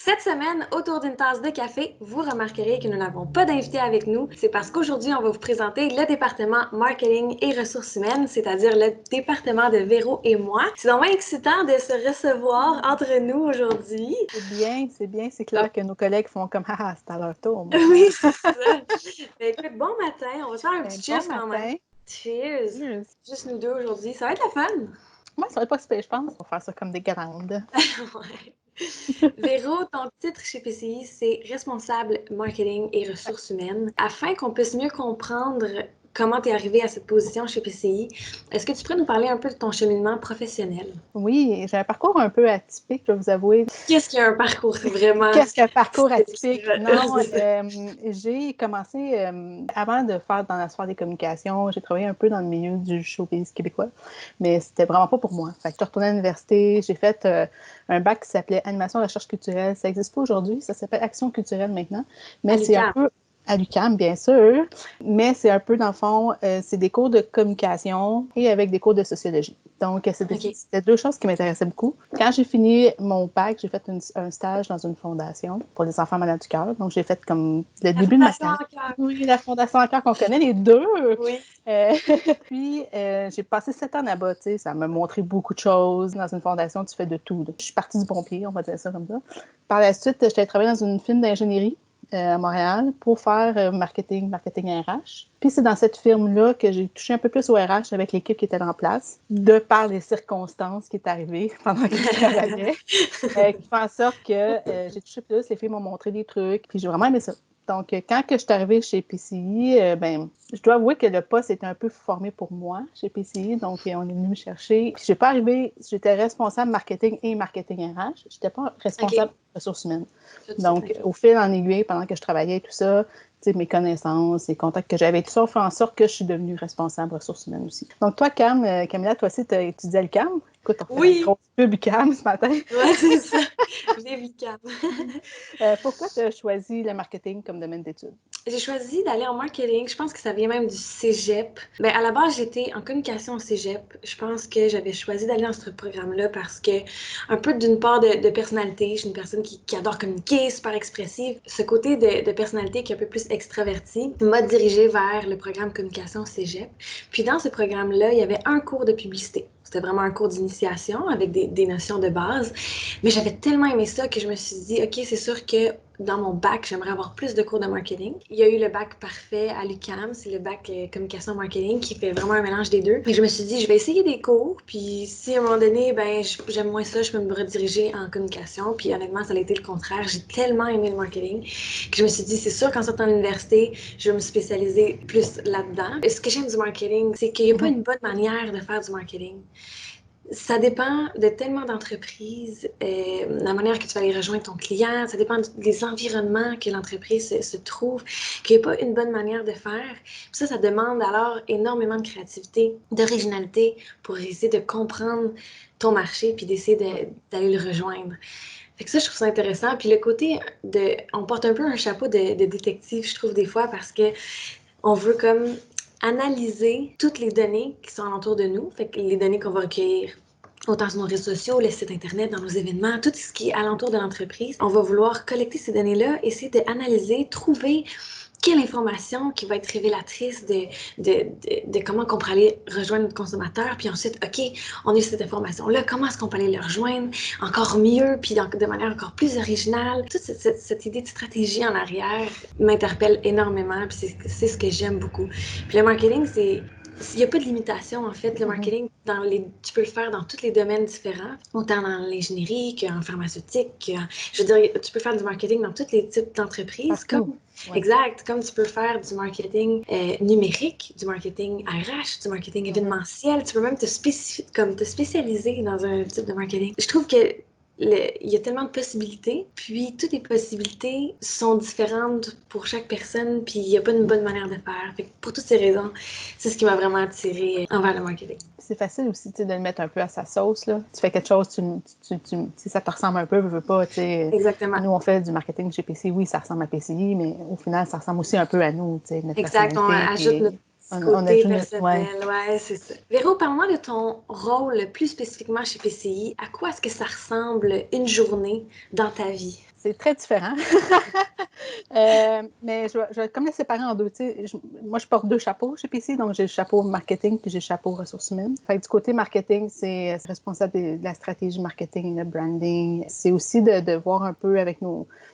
Cette semaine, autour d'une tasse de café, vous remarquerez que nous n'avons pas d'invité avec nous. C'est parce qu'aujourd'hui, on va vous présenter le département marketing et ressources humaines, c'est-à-dire le département de Véro et moi. C'est vraiment excitant de se recevoir entre nous aujourd'hui. C'est bien. C'est clair que nos collègues font comme « Ah, c'est à leur tour. » Oui, c'est ça. Mais écoute, bon matin. On va se faire un petit cheers Bon quand matin. même. Cheers. Cheers. Juste nous deux aujourd'hui. Ça va être la fun. Moi, ça va pas super, je pense. On va faire ça comme des grandes. Ouais. Véro, ton titre chez PCI, c'est responsable marketing et ressources humaines. Afin qu'on puisse mieux comprendre comment tu es arrivé à cette position chez PCI, est-ce que tu pourrais nous parler un peu de ton cheminement professionnel? Oui, j'ai un parcours un peu atypique, je vais vous avouer. Qu'est-ce qu'il y a un parcours vraiment? Qu'est-ce qu'un parcours atypique? Non, C'est ça. j'ai commencé, avant de faire dans la sphère des communications, j'ai travaillé un peu dans le milieu du showbiz québécois, mais c'était vraiment pas pour moi. Fait que je suis retournée à l'université, j'ai fait un bac qui s'appelait Animation et Recherche culturelle. Ça n'existe pas aujourd'hui, ça s'appelle Action culturelle maintenant, mais c'est un peu à l'UQAM, bien sûr, mais c'est un peu, dans le fond, c'est des cours de communication et avec des cours de sociologie. Donc, c'était deux choses qui m'intéressaient beaucoup. Quand j'ai fini mon bac, j'ai fait un stage dans une fondation pour les enfants malades du cœur. Donc, j'ai fait comme le début de ma carrière. Oui, la Fondation en cœur qu'on connaît, les deux. Oui. Puis, j'ai passé 7 ans là-bas, tu sais, ça m'a montré beaucoup de choses. Dans une fondation, tu fais de tout. Je suis partie du bon pied, on va dire ça comme ça. Par la suite, j'étais travailler dans une firme d'ingénierie à Montréal pour faire marketing RH. Puis c'est dans cette firme-là que j'ai touché un peu plus au RH avec l'équipe qui était en place, de par les circonstances qui est arrivées pendant que je travaillais, qui fait en sorte que j'ai touché plus, les filles m'ont montré des trucs, puis j'ai vraiment aimé ça. Donc, quand que je suis arrivée chez PCI, je dois avouer que le poste était un peu formé pour moi chez PCI, donc on est venu me chercher. Puis, je suis pas arrivée, j'étais responsable marketing et marketing RH. Je n'étais pas responsable ressources humaines. Donc, au fil en aiguille, pendant que je travaillais, tout ça, mes connaissances, les contacts que j'avais, tout ça, ont fait en sorte que je suis devenue responsable ressources humaines aussi. Donc, toi, Camilla, toi aussi, tu as étudié à l'UQAM. Écoute, on fait une grosse pub UQAM ce matin. Oui, c'est ça. Vive l'UQAM. Pourquoi tu as choisi le marketing comme domaine d'études? J'ai choisi d'aller en marketing. Je pense que ça vient même du cégep. À la base, j'étais en communication au cégep. Je pense que j'avais choisi d'aller dans ce programme-là parce que, un peu d'une part de personnalité, je suis une personne qui adore communiquer, super expressive. Ce côté de personnalité qui est un peu plus extraverti m'a dirigée vers le programme communication au cégep. Puis dans ce programme-là, il y avait un cours de publicité. C'était vraiment un cours d'initiation avec des notions de base. Mais j'avais tellement aimé ça que je me suis dit, OK, c'est sûr que dans mon bac, j'aimerais avoir plus de cours de marketing. Il y a eu le bac parfait à l'UQAM, c'est le bac communication marketing qui fait vraiment un mélange des deux. Puis je me suis dit, je vais essayer des cours, puis si à un moment donné, j'aime moins ça, je peux me rediriger en communication. Puis honnêtement, ça a été le contraire. J'ai tellement aimé le marketing que je me suis dit, c'est sûr qu'en sortant de l'université, je vais me spécialiser plus là-dedans. Et ce que j'aime du marketing, c'est qu'il n'y a pas une bonne manière de faire du marketing. Ça dépend de tellement d'entreprises, la manière que tu vas aller rejoindre ton client, ça dépend des environnements que l'entreprise se trouve, qu'il n'y a pas une bonne manière de faire. Puis ça demande alors énormément de créativité, d'originalité pour essayer de comprendre ton marché puis d'essayer d'aller le rejoindre. Fait que ça, je trouve ça intéressant. Puis le côté on porte un peu un chapeau de détective, je trouve, des fois, parce que on veut comme analyser toutes les données qui sont alentour de nous, fait que les données qu'on va recueillir autant sur nos réseaux sociaux, les sites internet, dans nos événements, tout ce qui est alentour de l'entreprise. On va vouloir collecter ces données-là, essayer d'analyser, trouver quelle information qui va être révélatrice de comment on pourrait aller rejoindre notre consommateur, puis ensuite, OK, on a eu cette information-là, comment est-ce qu'on peut aller le rejoindre encore mieux, puis de manière encore plus originale. Toute cette idée de stratégie en arrière m'interpelle énormément, puis c'est ce que j'aime beaucoup. Puis le marketing, il n'y a pas de limitation, en fait. Le marketing, tu peux le faire dans tous les domaines différents, autant dans l'ingénierie qu'en pharmaceutique. Je veux dire, tu peux faire du marketing dans tous les types d'entreprises. Exact. Comme tu peux faire du marketing numérique, du marketing RH, du marketing événementiel. Tu peux même te spécialiser dans un type de marketing. Je trouve que il y a tellement de possibilités, puis toutes les possibilités sont différentes pour chaque personne, puis il n'y a pas une bonne manière de faire. Fait que pour toutes ces raisons, c'est ce qui m'a vraiment attirée envers le marketing. C'est facile aussi de le mettre un peu à sa sauce. Là. Tu fais quelque chose, si ça te ressemble un peu, veux pas. Exactement. Nous, on fait du marketing chez PCI. Oui, ça ressemble à PCI, mais au final, ça ressemble aussi un peu à nous. Notre exact, on ajoute notre côté personnel. Ouais, c'est ça. Véro, parle-moi de ton rôle plus spécifiquement chez PCI. À quoi est-ce que ça ressemble une journée dans ta vie? C'est très différent. Mais je vais comme les séparer en deux. Moi, je porte deux chapeaux chez PCI, donc j'ai le chapeau marketing puis j'ai le chapeau ressources humaines. Fait que du côté marketing, c'est responsable de la stratégie marketing, le branding. C'est aussi de voir un peu avec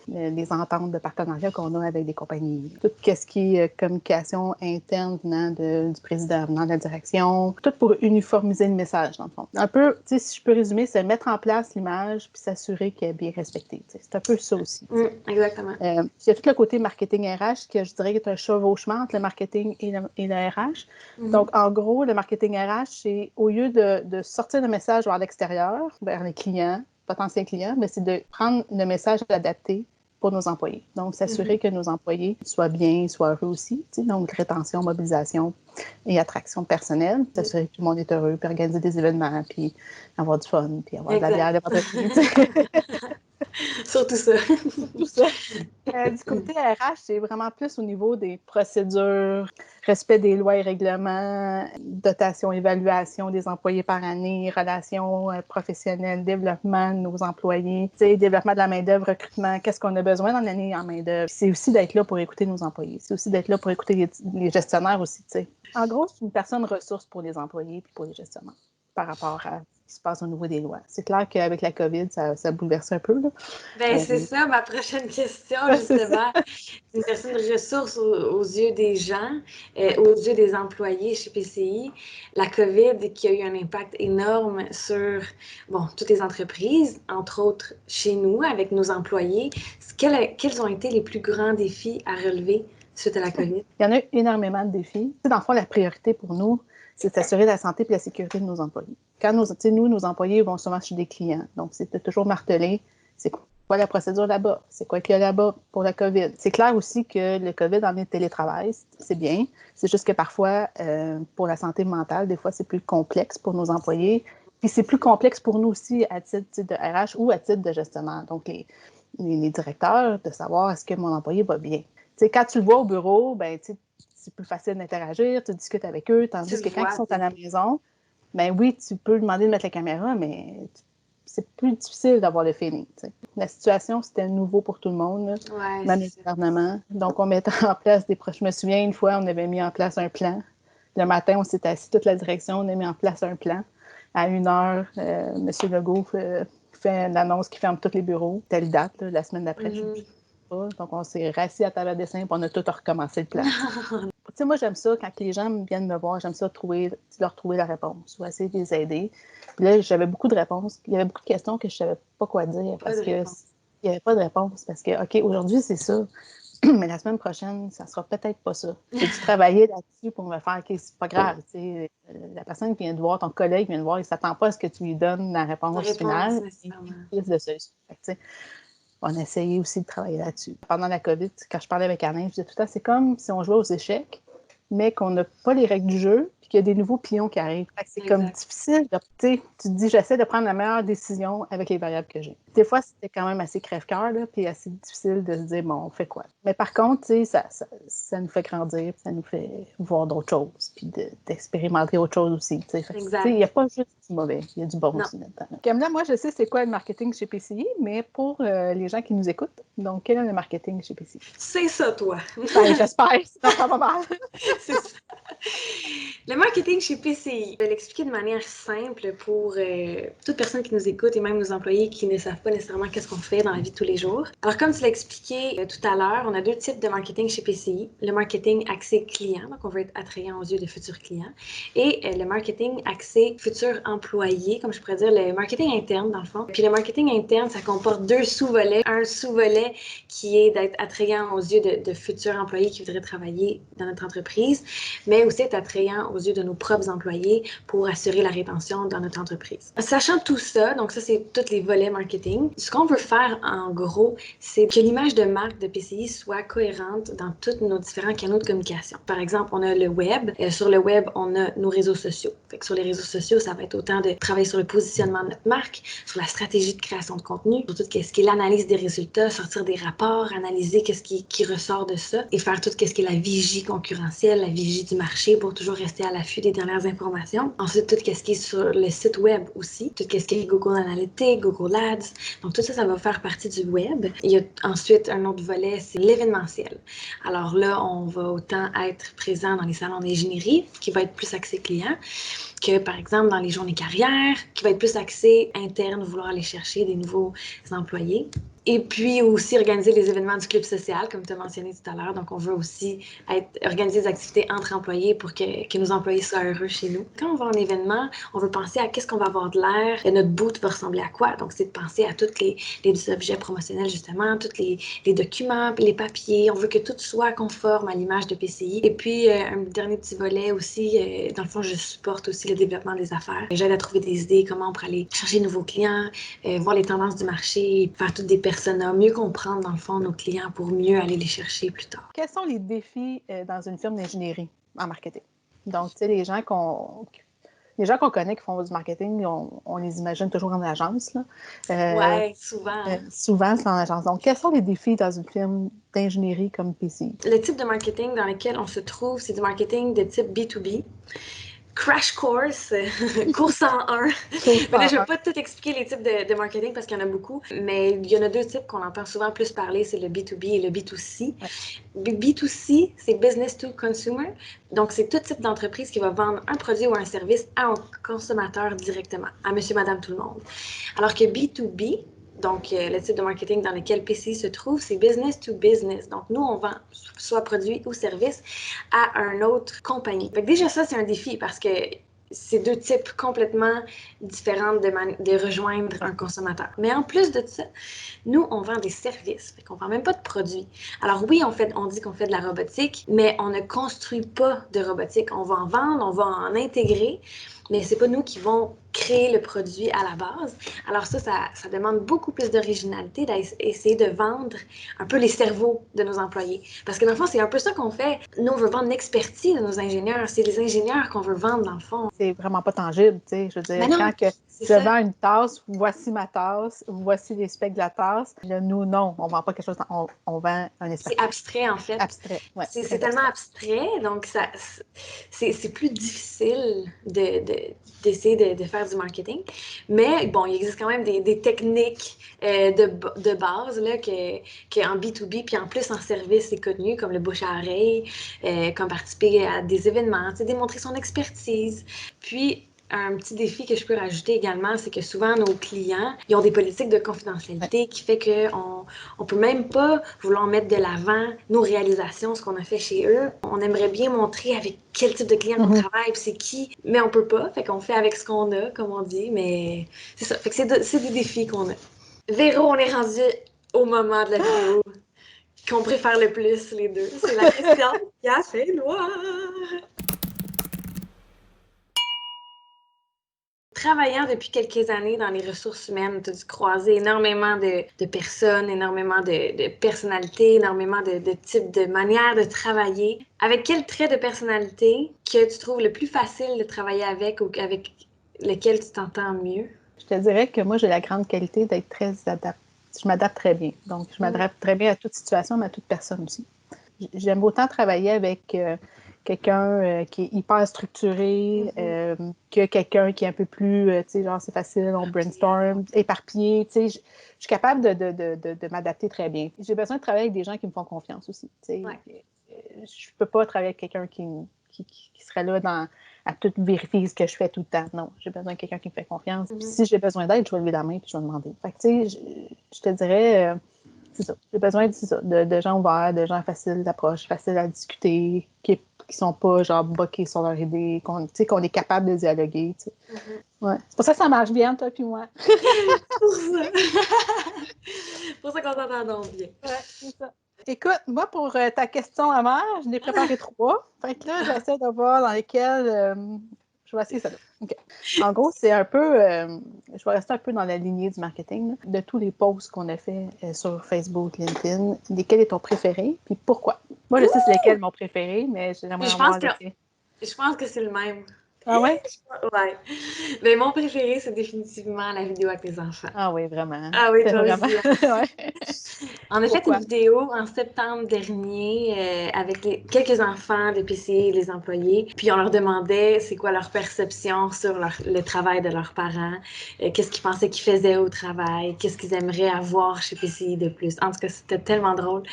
les ententes de partenariat qu'on a avec des compagnies. Tout ce qui est communication interne venant du président, venant de la direction, tout pour uniformiser le message, dans le fond. Un peu, si je peux résumer, c'est mettre en place l'image puis s'assurer qu'elle est bien respectée. C'est un peu ça aussi. Exactement. Il y a tout le côté marketing RH que je dirais est un chevauchement entre le marketing et le RH. Donc, en gros, le marketing RH, c'est au lieu de sortir le message vers l'extérieur, vers les clients, potentiels clients, mais c'est de prendre le message adapté pour nos employés. Donc, s'assurer que nos employés soient bien, soient heureux aussi. Donc, rétention, mobilisation et attraction personnelle. S'assurer que tout le monde est heureux, puis organiser des événements, puis avoir du fun, puis avoir de la bière, Surtout ça. Tout ça. Du côté RH, c'est vraiment plus au niveau des procédures, respect des lois et règlements, dotation, évaluation des employés par année, relations professionnelles, développement de nos employés, développement de la main-d'œuvre, recrutement, qu'est-ce qu'on a besoin dans l'année en main-d'œuvre. C'est aussi d'être là pour écouter nos employés. C'est aussi d'être là pour écouter les gestionnaires aussi. En gros, c'est une personne ressource pour les employés et pour les gestionnaires par rapport à ce qui se passe au niveau des lois. C'est clair qu'avec la COVID, ça bouleverse un peu. Là. C'est ça, ma prochaine question, justement. C'est une personne de ressources aux yeux des gens, aux yeux des employés chez PCI. La COVID qui a eu un impact énorme sur toutes les entreprises, entre autres chez nous, avec nos employés. Quels ont été les plus grands défis à relever suite à la COVID? Il y en a énormément de défis. Dans le fond, la priorité pour nous, c'est d'assurer la santé et la sécurité de nos employés. Quand nos employés vont souvent chez des clients. Donc, c'est de toujours marteler, c'est quoi la procédure là-bas? C'est quoi qu'il y a là-bas pour la COVID? C'est clair aussi que le COVID en est télétravail, c'est bien. C'est juste que parfois, pour la santé mentale, des fois, c'est plus complexe pour nos employés. Puis c'est plus complexe pour nous aussi à titre de RH ou à titre de gestionnaire. Donc, les directeurs, de savoir est-ce que mon employé va bien. Quand tu le vois au bureau, c'est plus facile d'interagir, tu discutes avec eux, tandis que quand ils sont à la maison, oui, tu peux demander de mettre la caméra, mais c'est plus difficile d'avoir le feeling. La situation, c'était nouveau pour tout le monde, même le gouvernement. Donc, on mettait en place je me souviens, une fois, on avait mis en place un plan. Le matin, on s'est assis, toute la direction, on a mis en place un plan. À 1h, M. Legault fait une annonce qui ferme tous les bureaux. Telle date, la semaine d'après, je ne sais pas. Donc, on s'est rassis à table à dessin et on a tout recommencé le plan. Moi, j'aime ça, quand les gens viennent me voir, j'aime ça leur trouver la réponse ou essayer de les aider. Puis là, j'avais beaucoup de réponses. Il y avait beaucoup de questions que je ne savais pas quoi dire parce qu'il n'y avait pas de réponse. Parce que, OK, aujourd'hui, c'est ça. Mais la semaine prochaine, ça ne sera peut-être pas ça. J'ai dû travailler là-dessus pour me faire, OK, c'est pas grave. La personne qui vient te voir, ton collègue vient te voir, il ne s'attend pas à ce que tu lui donnes la réponse finale. On a essayé aussi de travailler là-dessus. Pendant la COVID, quand je parlais avec Alain, je disais tout le temps, c'est comme si on jouait aux échecs, mais qu'on n'a pas les règles du jeu, puis qu'il y a des nouveaux pions qui arrivent. C'est comme difficile. Tu te dis, j'essaie de prendre la meilleure décision avec les variables que j'ai. Des fois, c'était quand même assez crève-cœur, puis assez difficile de se dire, bon, on fait quoi? Mais par contre, ça nous fait grandir, ça nous fait voir d'autres choses, puis d'expérimenter autre chose aussi. Il n'y a pas juste du mauvais, il y a du bon aussi là-dedans. Comme là, moi, je sais c'est quoi le marketing chez PCI, mais pour les gens qui nous écoutent, donc, quel est le marketing chez PCI? C'est ça, toi! J'espère, sinon ça va mal. C'est ça. Le marketing chez PCI, je vais l'expliquer de manière simple pour toute personne qui nous écoute et même nos employés qui ne savent pas nécessairement qu'est-ce qu'on fait dans la vie de tous les jours. Alors, comme tu l'as expliqué tout à l'heure, on a deux types de marketing chez PCI. Le marketing axé client, donc on veut être attrayant aux yeux de futurs clients, et le marketing axé futurs employés, comme je pourrais dire, le marketing interne dans le fond. Puis le marketing interne, ça comporte deux sous-volets. Un sous-volet qui est d'être attrayant aux yeux de futurs employés qui voudraient travailler dans notre entreprise, mais aussi être attrayant aux yeux de nos propres employés pour assurer la rétention dans notre entreprise. Sachant tout ça, donc ça, c'est tous les volets marketing, ce qu'on veut faire, en gros, c'est que l'image de marque de PCI soit cohérente dans tous nos différents canaux de communication. Par exemple, on a le web. Sur le web, on a nos réseaux sociaux. Fait que sur les réseaux sociaux, ça va être autant de travailler sur le positionnement de notre marque, sur la stratégie de création de contenu, sur tout ce qui est l'analyse des résultats, sortir des rapports, analyser qu'est-ce qui ressort de ça et faire tout ce qui est la vigie concurrentielle, la vigie du marché, chercher pour toujours rester à l'affût des dernières informations. Ensuite, tout ce qui est sur le site web aussi, tout ce qui est Google Analytics, Google Ads. Donc, tout ça, ça va faire partie du web. Il y a ensuite un autre volet, c'est l'événementiel. Alors là, on va autant être présent dans les salons d'ingénierie, qui va être plus axé client, que par exemple dans les journées carrières, qui va être plus axé interne, vouloir aller chercher des nouveaux employés. Et puis aussi organiser les événements du club social, comme tu as mentionné tout à l'heure. Donc, on veut aussi organiser des activités entre employés pour que nos employés soient heureux chez nous. Quand on va en événement, on veut penser à qu'est-ce qu'on va avoir de l'air et notre booth va ressembler à quoi. Donc, c'est de penser à tous les objets promotionnels, justement, tous les documents, les papiers. On veut que tout soit conforme à l'image de PCI. Et puis, un dernier petit volet aussi, dans le fond, je supporte aussi le développement des affaires. J'aide à trouver des idées, comment on pourrait aller chercher de nouveaux clients, voir les tendances du marché, faire toutes des personas, mieux comprendre, dans le fond, nos clients pour mieux aller les chercher plus tard. Quels sont les défis dans une firme d'ingénierie en marketing? Donc, tu sais, les gens qu'on connaît qui font du marketing, on les imagine toujours en agence. Oui, souvent. Souvent, c'est en agence. Donc, quels sont les défis dans une firme d'ingénierie comme PCI? Le type de marketing dans lequel on se trouve, c'est du marketing de type B2B. Crash course, cours 101. Mais là, je ne vais pas tout expliquer les types de marketing parce qu'il y en a beaucoup, mais il y en a deux types qu'on entend souvent plus parler, c'est le B2B et le B2C. Ouais. B2C, c'est business to consumer. Donc, c'est tout type d'entreprise qui va vendre un produit ou un service à un consommateur directement, à monsieur, madame, tout le monde. Alors que B2B, donc, le type de marketing dans lequel PCI se trouve, c'est business to business. Donc, nous, on vend soit produit ou service à une autre compagnie. Fait que déjà, ça, c'est un défi parce que c'est deux types complètement différents de rejoindre un consommateur. Mais en plus de ça, nous, on vend des services. Fait qu'on vend même pas de produits. Alors oui, on dit qu'on fait de la robotique, mais on ne construit pas de robotique. On va en vendre, on va en intégrer, mais c'est pas nous qui vont créer le produit à la base. Alors ça demande beaucoup plus d'originalité d'essayer de vendre un peu les cerveaux de nos employés. Parce que dans le fond, c'est un peu ça qu'on fait. Nous, on veut vendre l'expertise de nos ingénieurs. C'est les ingénieurs qu'on veut vendre, dans le fond. C'est vraiment pas tangible, tu sais. Je veux dire, non, quand que je vends une tasse, voici ma tasse, voici les specs de la tasse. Là, nous, non, on vend pas quelque chose, on vend un espace. C'est abstrait, en fait. Abstrait, ouais. C'est tellement abstrait, donc c'est plus difficile d'essayer de faire du marketing. Mais bon, il existe quand même des techniques de base là, en B2B, puis en plus en service, c'est connu, comme le bouche à oreille, comme participer à des événements, démontrer son expertise. Puis, un petit défi que je peux rajouter également, c'est que souvent, nos clients, ils ont des politiques de confidentialité qui fait qu'on ne peut même pas vouloir mettre de l'avant nos réalisations, ce qu'on a fait chez eux. On aimerait bien montrer avec quel type de client on travaille, puis c'est qui, mais on peut pas. Fait qu'on fait avec ce qu'on a, comme on dit, mais c'est ça. Fait que c'est des défis qu'on a. Véro, on est rendu au moment de la vidéo qu'on préfère le plus, les deux. C'est la question qui a fait loi. Travaillant depuis quelques années dans les ressources humaines, tu as dû croiser énormément de personnes, énormément de personnalités, énormément de types de manières de travailler. Avec quel trait de personnalité que tu trouves le plus facile de travailler avec ou avec lequel tu t'entends mieux? Je te dirais que moi, j'ai la grande qualité d'être très adaptée. Je m'adapte très bien. Donc, je m'adapte très bien à toute situation, mais à toute personne aussi. J'aime autant travailler avec quelqu'un qui est hyper structuré, que quelqu'un qui est un peu plus, tu sais, genre c'est facile, on brainstorm, éparpillé, tu sais, je suis capable de m'adapter très bien. J'ai besoin de travailler avec des gens qui me font confiance aussi, tu sais. Ouais. Je peux pas travailler avec quelqu'un qui serait là à tout vérifier ce que je fais tout le temps. Non, j'ai besoin de quelqu'un qui me fait confiance. Puis si j'ai besoin d'aide, je vais lever la main puis je vais demander. Fait que, tu sais, je te dirais... c'est ça. J'ai besoin de gens ouverts, de gens faciles d'approche, faciles à discuter, qui sont pas genre bloqués sur leur idée, qu'on est capable de dialoguer. Ouais. C'est pour ça que ça marche bien, toi puis moi. Pour ça. Pour ça qu'on s'entend donc bien. Ouais, c'est ça. Écoute, moi, pour ta question amère, je n'ai préparé 3. Fait que là, j'essaie de voir dans lesquelles... je vais essayer ça là. Okay. En gros, c'est un peu... je vais rester un peu dans la lignée du marketing. Là. De tous les posts qu'on a fait sur Facebook, LinkedIn, lesquels est ton préféré, puis pourquoi? Moi, je sais c'est lesquels mon préféré, mais j'aimerais avoir lesquels. Je pense que c'est le même. Ah ouais? Ouais. Mais mon préféré, c'est définitivement la vidéo avec les enfants. Ah oui, vraiment. Ah oui, C'était toi vraiment. aussi, hein? Ouais. On a fait une Pourquoi? vidéo en septembre dernier avec quelques enfants de PCI et les employés. Puis on leur demandait c'est quoi leur perception sur le travail de leurs parents, qu'est-ce qu'ils pensaient qu'ils faisaient au travail, qu'est-ce qu'ils aimeraient avoir chez PCI de plus. En tout cas, c'était tellement drôle.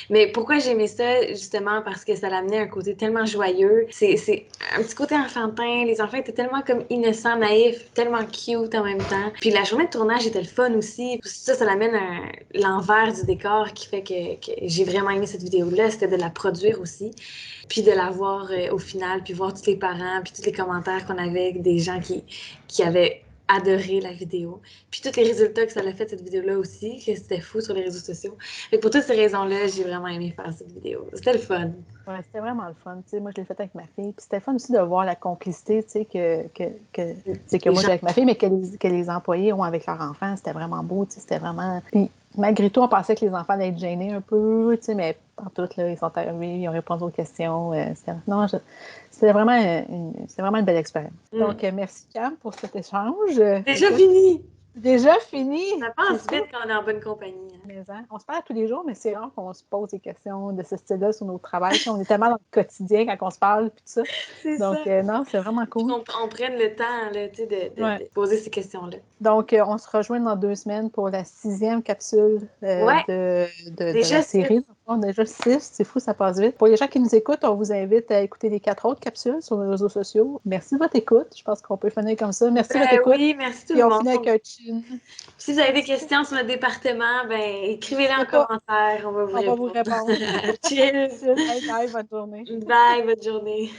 Mais pourquoi j'aimais ça? Justement parce que ça l'amenait un côté tellement joyeux. C'est un petit côté enfantin. Les enfants étaient tellement comme innocents, naïfs, tellement cute en même temps. Puis la journée de tournage était le fun aussi. Ça l'amène l'envers du décor qui fait que j'ai vraiment aimé cette vidéo-là. C'était de la produire aussi. Puis de la voir au final, puis voir tous les parents, puis tous les commentaires qu'on avait avec des gens qui avaient adoré la vidéo. Puis tous les résultats que ça a fait, cette vidéo-là aussi, que c'était fou sur les réseaux sociaux. Fait que pour toutes ces raisons-là, j'ai vraiment aimé faire cette vidéo. C'était le fun. Ouais, c'était vraiment le fun. Tu sais, moi, je l'ai fait avec ma fille. Puis c'était fun aussi de voir la complicité tu sais, que Les moi gens, j'ai avec ma fille, mais que les employés ont avec leurs enfants. C'était vraiment beau. Tu sais, c'était vraiment. Puis malgré tout, on pensait que les enfants allaient être gênés un peu, tu sais, mais en tout, là, ils sont arrivés, ils ont répondu aux questions. Non, c'était vraiment une belle expérience. Donc, merci, Cam, pour cet échange. déjà Écoute, fini! déjà fini, Ça c'est passe ça. vite quand on est en bonne compagnie. Hein. Mais, hein, on se parle tous les jours, mais c'est rare qu'on se pose des questions de ce style-là sur notre travail. Tu sais, on est tellement dans le quotidien quand on se parle, puis tout ça. C'est ça. Donc, non, c'est vraiment Puis cool. qu'on prenne le temps là, tu sais, Ouais. de poser ces questions-là. Donc, on se rejoint dans 2 semaines pour la 6e capsule Ouais, de la déjà 6. série. On a déjà 6, c'est fou, ça passe vite. Pour les gens qui nous écoutent, on vous invite à écouter les 4 autres capsules sur les réseaux sociaux. Merci de votre écoute. Je pense qu'on peut finir comme ça. Merci de votre Ben écoute. oui, merci tout Puis le on monde. finit avec un chin. Si vous avez des questions sur notre département, ben écrivez-les en N'hésitez pas, commentaire, on va vous on va vous répondre. répondre. Cheers! Bye bye, bonne journée. Bye, bonne journée.